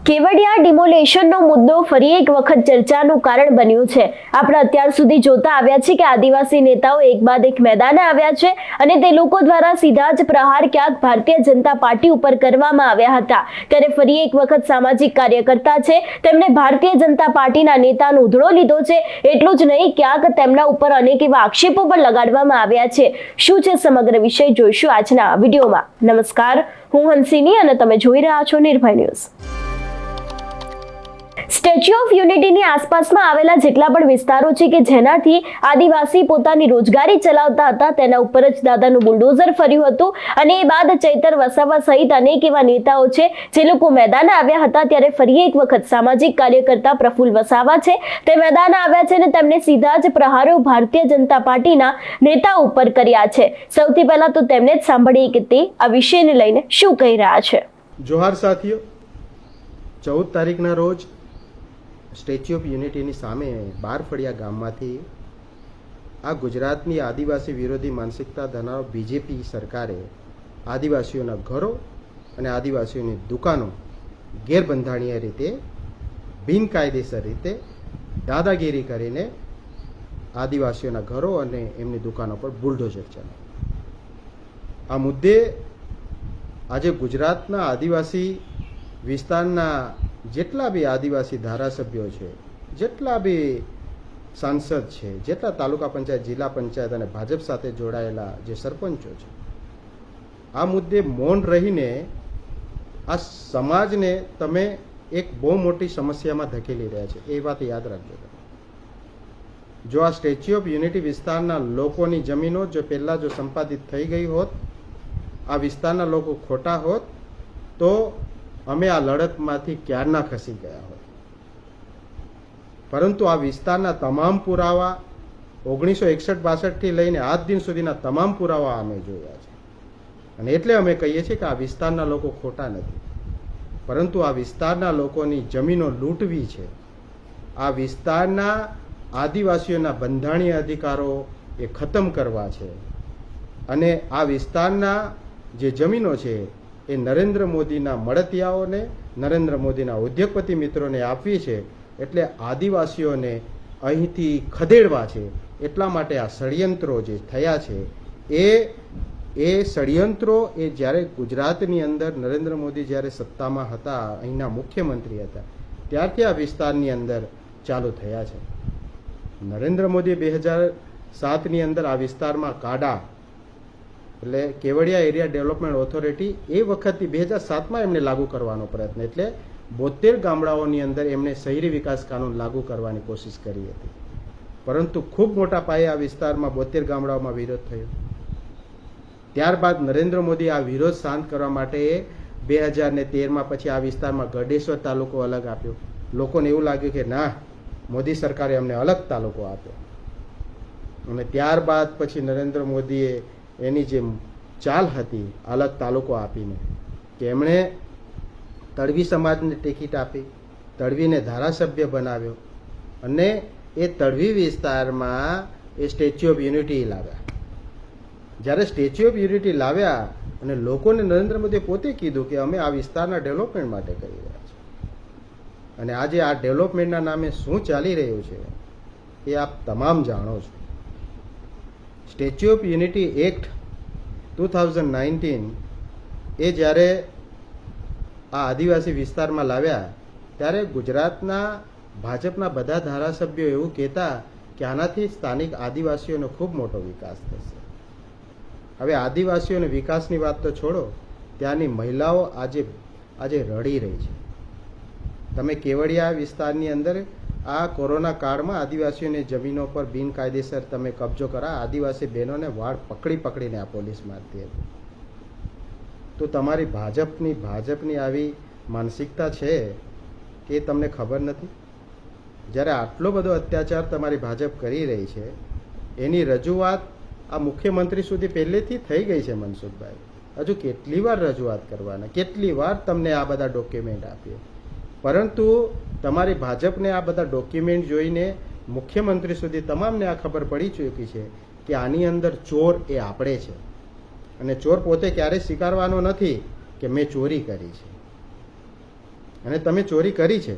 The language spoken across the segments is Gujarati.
કેવડિયા ડિમોલેશનનો મુદ્દો ફરી એક વખત ચર્ચાનું કારણ બન્યું છે। આપણે અત્યાર સુધી જોતા આવ્યા છીએ કે આદિવાસી નેતાઓ એક બાદ એક મેદાને આવ્યા છે અને તે લોકો દ્વારા સીધા જ પ્રહાર ક્યાંક ભારતીય જનતા પાર્ટી ઉપર કરવામાં આવ્યા હતા। ત્યારે ફરી એક વખત સામાજિક કાર્યકર્તા છે તેમણે ભારતીય જનતા પાર્ટીના નેતાનો ઉધડો લીધો છે। એટલું જ નહીં, ક્યાંક તેમના ઉપર અનેક એવા આક્ષેપો પણ લગાડવામાં આવ્યા છે। શું છે સમગ્ર વિષય જોઈશું આજના વિડીયોમાં। નમસ્કાર, હું હંસિની અને તમે જોઈ રહ્યા છો નિર્ભય ન્યૂઝ। સ્ટેચ્યુ ઓફ યુનિટીની આસપાસમાં આવેલા જેટલા પણ વિસ્તારો છે કે જેનાથી આદિવાસી પોતાની રોજગારી ચલાવતા હતા તેના ઉપર જ દાદાનું બુલડોઝર ફર્યું હતું અને એ બાદ ચૈતર વસાવા સહિત અનેક એવા નેતાઓ છે જે લોકો મેદાને આવ્યા હતા। ત્યારે ફરી એક વખત સામાજિક કાર્યકર્તા પ્રફુલ્લ વસાવા છે તે મેદાને આવ્યા છે અને તેમણે સીધા જ પ્રહારો ભારતીય જનતા પાર્ટીના નેતા ઉપર કર્યા છે। સૌથી પહેલા તો તેમને જ સાંભળીએ કે તે આ વિષયને લઈને શું કહી રહ્યા છે। જોહાર સાથીઓ, 14 તારીખના રોજ સ્ટેચ્યુ ઓફ યુનિટીની સામે બારફળિયા ગામમાંથી આ ગુજરાતની આદિવાસી વિરોધી માનસિકતા ધરાવનાર બીજેપી સરકારે આદિવાસીઓના ઘરો અને આદિવાસીઓની દુકાનો ગેરબંધારણીય રીતે બિનકાયદેસર રીતે દાદાગીરી કરીને આદિવાસીઓના ઘરો અને એમની દુકાનો પર બુલડોઝર ચલાવ્યું। આ મુદ્દે આજે ગુજરાતના આદિવાસી વિસ્તારના જેટલા બી આદિવાસી ધારાસભ્યો છે, જેટલા બી સાંસદ છે, જેટલા તાલુકા પંચાયત, જિલ્લા પંચાયત અને ભાજપ સાથે જોડાયેલા જે સરપંચો છે, આ મુદ્દે મૌન રહીને આ સમાજને તમે એક બહુ મોટી સમસ્યામાં ધકેલી રહ્યા છે, એ વાત યાદ રાખજો। જો આ સ્ટેચ્યુ ઓફ યુનિટી વિસ્તારના લોકોની જમીનો જો પહેલાં જો સંપાદિત થઈ ગઈ હોત, આ વિસ્તારના લોકો ખોટા હોત, તો અમે આ લડતમાંથી ક્યારના ખસી ગયા હોત। પરંતુ આ વિસ્તારના તમામ પુરાવા 1961-62થી લઈને આજ દિન સુધીના તમામ પુરાવા અમે જોયા છે અને એટલે અમે કહીએ છીએ કે આ વિસ્તારના લોકો ખોટા નથી, પરંતુ આ વિસ્તારના લોકોની જમીનો લૂંટવી છે। આ વિસ્તારના આદિવાસીઓના બંધારણીય અધિકારો એ ખતમ કરવા છે અને આ વિસ્તારના જે જમીનો છે એ નરેન્દ્ર મોદીના મળતિયાઓને, નરેન્દ્ર મોદીના ઉદ્યોગપતિ મિત્રોને આપવી છે। એટલે આદિવાસીઓને અહીંથી ખદેડવા છે, એટલા માટે આ ષડયંત્રો જે થયા છે એ ષડયંત્રો એ જ્યારે ગુજરાતની અંદર નરેન્દ્ર મોદી જ્યારે સત્તામાં હતા, અહીંના મુખ્યમંત્રી હતા, ત્યારથી આ વિસ્તારની અંદર ચાલુ થયા છે। નરેન્દ્ર મોદી 2007ની અંદર આ વિસ્તારમાં કાડા એટલે કેવડિયા એરિયા ડેવલપમેન્ટ ઓથોરિટી એ વખતથી 2007માં એમને લાગુ કરવાનો પ્રયત્ન, એટલે 72 ગામડાઓની અંદર એમણે શહેરી વિકાસ કાનૂન લાગુ કરવાની કોશિશ કરી હતી, પરંતુ ખૂબ મોટા પાયે આ વિસ્તારમાં 72 ગામડાઓમાં વિરોધ થયો। ત્યારબાદ નરેન્દ્ર મોદી આ વિરોધ શાંત કરવા માટે 2013માં પછી આ વિસ્તારમાં ગઢેશ્વર તાલુકો અલગ આપ્યો। લોકોને એવું લાગ્યું કે ના, મોદી સરકારે અમને અલગ તાલુકો આપ્યો અને ત્યારબાદ પછી નરેન્દ્ર મોદીએ એની જે ચાલ હતી અલગ તાલુકો આપીને કે એમણે તળવી સમાજને ટિકિટ આપી, તળવીને ધારાસભ્ય બનાવ્યો અને એ તળવી વિસ્તારમાં એ સ્ટેચ્યુ ઓફ યુનિટી લાવ્યા। જ્યારે સ્ટેચ્યુ ઓફ યુનિટી લાવ્યા અને લોકોને નરેન્દ્ર મોદીએ પોતે કીધું કે અમે આ વિસ્તારના ડેવલપમેન્ટ માટે કરી રહ્યા છીએ અને આજે આ ડેવલપમેન્ટના નામે શું ચાલી રહ્યું છે એ આપ તમામ જાણો છો। સ્ટેચ્યુ ઓફ યુનિટી એક્ટ 2019 એ જ્યારે આ આદિવાસી વિસ્તારમાં લાવ્યા ત્યારે ગુજરાતના ભાજપના બધા ધારાસભ્યો એવું કહેતા કે આનાથી સ્થાનિક આદિવાસીઓનો ખૂબ મોટો વિકાસ થશે। હવે આદિવાસીઓને વિકાસની વાત તો છોડો, ત્યાંની મહિલાઓ આજે રડી રહી છે। તમે કેવડિયા વિસ્તારની અંદર આ કોરોના કાળમાં આદિવાસીઓની જમીનો પર બિનકાયદેસર તમે કબજો કરા, આદિવાસી બહેનોને વાળ પકડીને આ પોલીસ મારતી હતી। તો તમારી ભાજપની આવી માનસિકતા છે કે તમને ખબર નથી? જ્યારે આટલો બધો અત્યાચાર તમારી ભાજપ કરી રહી છે એની રજૂઆત આ મુખ્યમંત્રી સુધી પહેલેથી થઈ ગઈ છે મનસુખભાઈ। હજુ કેટલી વાર રજૂઆત કરવાના, કેટલી વાર તમને આ બધા ડોક્યુમેન્ટ આપીએ, પરંતુ તમારી ભાજપને આ બધા ડોક્યુમેન્ટ જોઈને મુખ્યમંત્રી સુધી તમામને આ ખબર પડી ચૂકી છે કે આની અંદર ચોર એ આપણે છે અને ચોર પોતે ક્યારેય સ્વીકારવાનો નથી કે મેં ચોરી કરી છે। અને તમે ચોરી કરી છે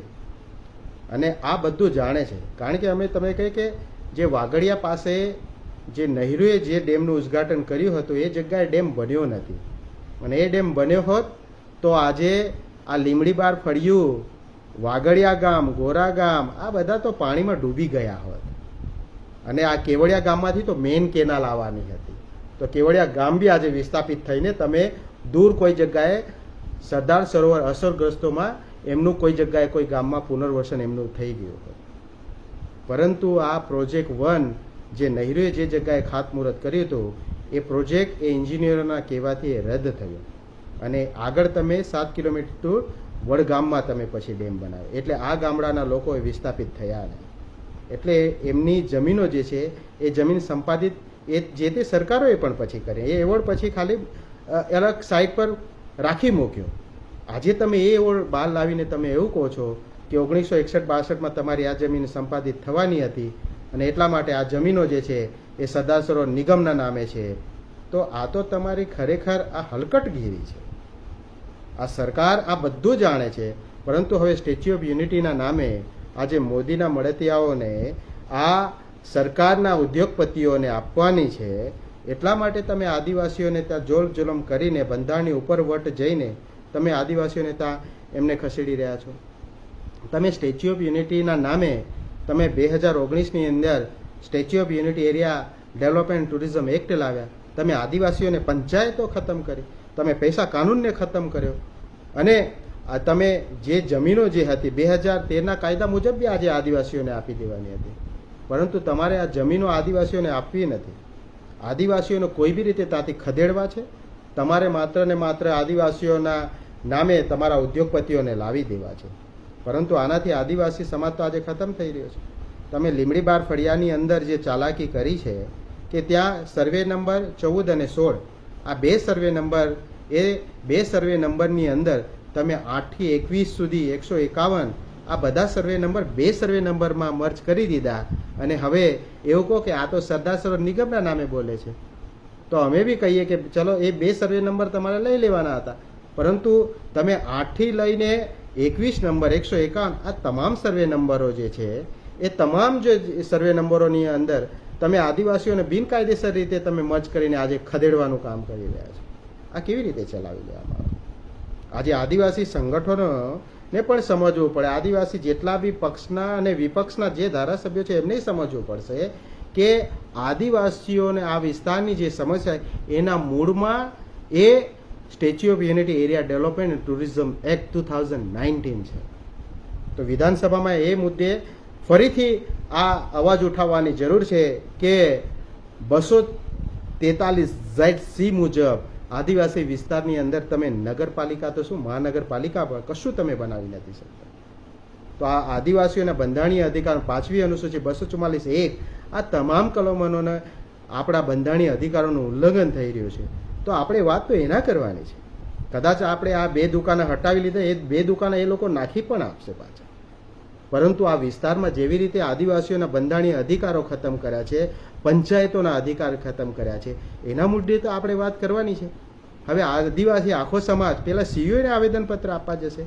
અને આ બધું જાણે છે. કારણ કે અમે તમે કહે કે જે વાગડિયા પાસે જે નહેરુએ જે ડેમનું ઉદ્ઘાટન કર્યું હતું એ જગ્યાએ ડેમ બન્યો નથી, અને એ ડેમ બન્યો હોત તો આજે આ લીમડીબાર ફળિયું, વાગડિયા ગામ, ગોરા ગામ આ બધા તો પાણીમાં ડૂબી ગયા હોત. અને આ કેવડિયા ગામમાંથી તો મેઇન કેનાલ આવવાની હતી, તો કેવડિયા ગામ બી આજે વિસ્થાપિત થઈને તમે દૂર કોઈ જગ્યાએ સરદાર સરોવર અસરગ્રસ્તોમાં એમનું કોઈ જગ્યાએ કોઈ ગામમાં પુનર્વસન એમનું થઈ ગયું હતું. પરંતુ આ પ્રોજેક્ટ 1 જે નહેરુએ જે જગ્યાએ ખાતમુહૂર્ત કર્યું હતું એ પ્રોજેક્ટ એ એન્જિનિયરોના કહેવાથી એ રદ થયો, અને આગળ તમે 7 કિલોમીટર દૂર વડગામમાં તમે પછી ડેમ બનાવ્યો. એટલે આ ગામડાના લોકો એ વિસ્થાપિત થયા નહીં. એટલે એમની જમીનો જે છે એ જમીન સંપાદિત એ જે તે સરકારોએ પણ પછી કરી, એ એવોર્ડ પછી ખાલી અલગ સાઇટ પર રાખી મૂક્યો. આજે તમે એ એવોર્ડ બહાર લાવીને તમે એવું કહો છો કે 1961-62માં તમારી આ જમીન સંપાદિત થવાની હતી અને એટલા માટે આ જમીનો જે છે એ સરદાર સરોવર નિગમના નામે છે. તો આ તો તમારી ખરેખર આ હલકટગીરી છે. આ સરકાર આ બધું જાણે છે, પરંતુ હવે સ્ટેચ્યુ ઓફ યુનિટીના નામે આજે મોદીના મળતિયાઓને આ સરકારના ઉદ્યોગપતિઓને આપવાની છે. એટલા માટે તમે આદિવાસીઓને ત્યાં જોર જુલમ કરીને બંધારણની ઉપર વટ જઈને તમે આદિવાસીઓને ત્યાં એમને ખસેડી રહ્યા છો. તમે સ્ટેચ્યુ ઓફ યુનિટીના નામે તમે 2019ની અંદર statue of Unity Area development tourism act લાવ્યા, તમે આદિવાસીઓને પંચાયતો ખતમ કરી, તમે પૈસા કાનૂનને ખતમ કર્યો, અને તમે જે જમીનો જે હતી 2013ના કાયદા મુજબ બી આજે આદિવાસીઓને આપી દેવાની હતી, પરંતુ તમારે આ જમીનો આદિવાસીઓને આપવી નથી. આદિવાસીઓને કોઈ બી રીતે ત્યાંથી ખદેડવા છે. તમારે માત્ર ને માત્ર આદિવાસીઓના નામે તમારા ઉદ્યોગપતિઓને લાવી દેવા છે. પરંતુ આનાથી આદિવાસી સમાજ તો આજે ખતમ થઈ રહ્યો છે. તમે લીમડીબાર ફળિયાની અંદર જે ચાલાકી કરી છે કે ત્યાં સર્વે નંબર 14 અને 16 આ બે સર્વે નંબર, એ બે સર્વે નંબરની અંદર તમે 8 થી 21 સુધી 151 આ બધા સર્વે નંબર બે સર્વે નંબરમાં મર્જ કરી દીધા, અને હવે એવું કહો કે આ તો સરદાર સરોવર નિગમના નામે બોલે છે. તો અમે બી કહીએ કે ચલો એ બે સર્વે નંબર તમારે લઈ લેવાના હતા, પરંતુ તમે 8 થી લઈને 21 નંબર 151 આ તમામ સર્વે નંબરો જે છે એ તમામ જે સર્વે નંબરોની અંદર તમે આદિવાસીઓને બિનકાયદેસર રીતે તમે મર્જ કરીને આજે ખદેડવાનું કામ કરી રહ્યા છો. આ કેવી રીતે ચલાવી લેવામાં આવે? આજે આદિવાસી સંગઠનોને પણ સમજવું પડે, આદિવાસી જેટલા બી પક્ષના અને વિપક્ષના જે ધારાસભ્યો છે એમને સમજવું પડશે કે આદિવાસીઓને આ વિસ્તારની જે સમસ્યા એના મૂળમાં એ Statue of Unity Area Development and Tourism Act 2019 છે. તો વિધાનસભામાં એ મુદ્દે ફરીથી આ અવાજ ઉઠાવવાની જરૂર છે કે 243(z)(c) મુજબ આદિવાસી વિસ્તારની અંદર તમે નગરપાલિકા તો શું મહાનગરપાલિકા પણ કશું તમે બનાવી નથી શકતા. તો આ આદિવાસીઓના બંધારણીય અધિકાર 5મી અનુસૂચિ 244(1) આ તમામ કલમોને આપણા બંધારણીય અધિકારોનું ઉલ્લંઘન થઈ રહ્યું છે. તો આપણે વાત તો એના કરવાની છે. કદાચ આપણે આ બે દુકાને હટાવી લીધા, એ બે દુકાને એ લોકો નાખી પણ આપશે પાછા, પરંતુ આ વિસ્તારમાં જેવી રીતે આદિવાસીઓના બંધારણીય અધિકારો ખતમ કર્યા છે, પંચાયતોના અધિકાર ખતમ કર્યા છે, એના મુદ્દે તો આપણે વાત કરવાની છે. હવે આદિવાસી આખો સમાજ પેલા સીઓને આવેદનપત્ર આપવા જશે.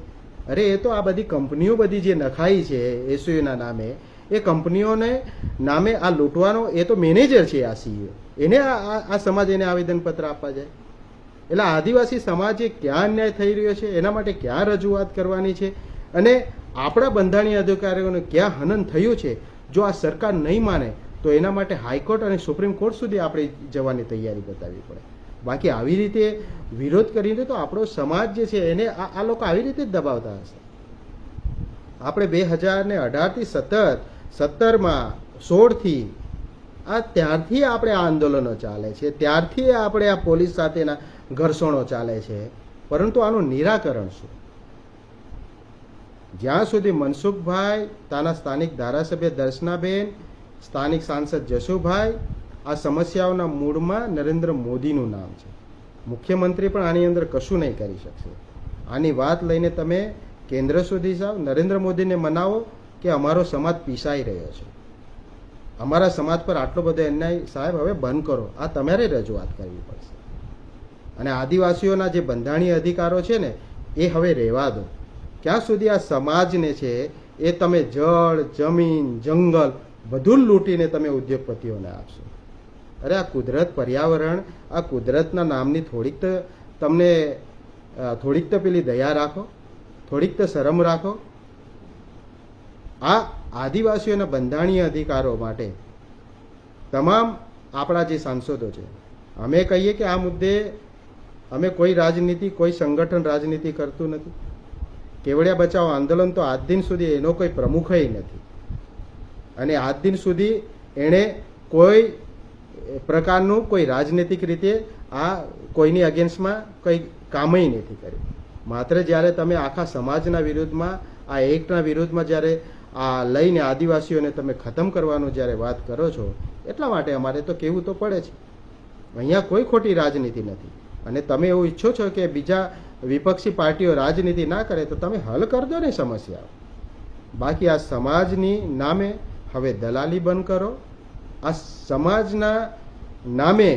અરે એ તો આ બધી કંપનીઓ બધી જે નખાઈ છે એસયુના નામે, એ કંપનીઓને નામે આ લૂંટવાનો એ તો મેનેજર છે આ સીઓ, એને આ સમાજ એને આવેદનપત્ર આપવા જાય. એટલે આદિવાસી સમાજે ક્યાં અન્યાય થઈ રહ્યો છે એના માટે ક્યાં રજૂઆત કરવાની છે, અને આપણા બંધારણીય અધિકારીઓને ક્યાં હનન થયું છે. જો આ સરકાર નહીં માને તો એના માટે હાઈકોર્ટ અને સુપ્રીમ કોર્ટ સુધી આપણે જવાની તૈયારી બતાવવી પડે. બાકી આવી રીતે વિરોધ કરીને તો આપણો સમાજ જે છે એને આ લોકો આવી રીતે જ દબાવતા હશે. આપણે 2018થી 17માં 16થી આ ત્યારથી આપણે આ આંદોલનો ચાલે છે, ત્યારથી આપણે આ પોલીસ સાથેના ઘર્ષણો ચાલે છે, પરંતુ આનું નિરાકરણ શું? જ્યાં સુધી મનસુખભાઈ, તાના સ્થાનિક ધારાસભ્ય દર્શનાબેન, સ્થાનિક સાંસદ જશુભાઈ, આ સમસ્યાઓના મૂળમાં નરેન્દ્ર મોદીનું નામ છે. મુખ્યમંત્રી પણ આની અંદર કશું નહીં કરી શકશે. આની વાત લઈને તમે કેન્દ્ર સુધી જાઓ, નરેન્દ્ર મોદીને મનાવો કે અમારો સમાજ પીસાઈ રહ્યો છે, અમારા સમાજ પર આટલો બધો અન્યાય સાહેબ હવે બંધ કરો. આ તમારે રજૂઆત કરવી પડશે. અને આદિવાસીઓના જે બંધારણીય અધિકારો છે ને એ હવે રહેવા દો. ક્યાં સુધી આ સમાજને છે એ તમે જળ, જમીન, જંગલ બધું લૂંટીને તમે ઉદ્યોગપતિઓને આપશો? અરે આ કુદરત, પર્યાવરણ, આ કુદરતના નામની થોડીક તો પેલી દયા રાખો, થોડીક તો શરમ રાખો. આ આદિવાસીઓના બંધારણીય અધિકારો માટે તમામ આપણા જે સાંસદો છે, અમે કહીએ કે આ મુદ્દે અમે કોઈ રાજનીતિ, કોઈ સંગઠન રાજનીતિ કરતું નથી. કેવડિયા બચાવો આંદોલન તો આજ દિન સુધી એનો કોઈ પ્રમુખ નથી, અને આજ દિન સુધી એણે કોઈ પ્રકારનું કોઈ રાજનૈતિક રીતે આ કોઈની અગેન્સ્ટમાં કોઈ કામય નથી કર્યું. માત્ર જ્યારે તમે આખા સમાજના વિરુદ્ધમાં, આ એક્ટના વિરુદ્ધમાં જ્યારે આ લઈને આદિવાસીઓને તમે ખતમ કરવાનું જ્યારે વાત કરો છો, એટલા માટે અમારે તો કહેવું તો પડે છે. અહીંયા કોઈ ખોટી રાજનીતિ નથી. અને તમે એવું ઈચ્છો છો કે બીજા વિપક્ષી પાર્ટીઓ રાજનીતિ ના કરે તો તમે હલ કરી દો ને સમસ્યાઓ. બાકી આ સમાજની નામે હવે દલાલી બંધ કરો. આ સમાજના નામે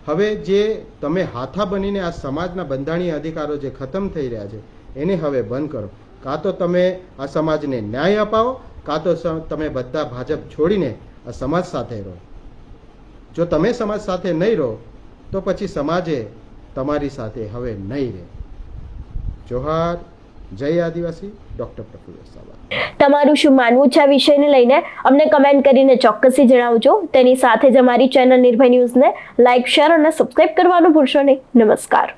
હવે જે તમે હાથા બનીને આ સમાજના બંધારણીય અધિકારો જે ખતમ થઈ રહ્યા છે એને હવે બંધ કરો. કાં તો તમે આ સમાજને ન્યાય અપાવો, કાં તો તમે બધા ભાજપ છોડીને આ સમાજ સાથે રહો. જો તમે સમાજ સાથે નહીં રહો તો પછી સમાજે તમારી સાથે હવે નહીં રહે. જોહાર, જય આદિવાસી. ડૉક્ટર પ્રફુલ્લ સાબા. તમારું શું માનવું છે આ વિષયને લઈને અમને કમેન્ટ કરીને ચોક્કસથી જણાવજો. તેની સાથે જ અમારી ચેનલ નિર્ભય ન્યૂઝને લાઇક, શેર અને સબસ્ક્રાઇબ કરવાનું ભૂલશો નહીં. નમસ્કાર.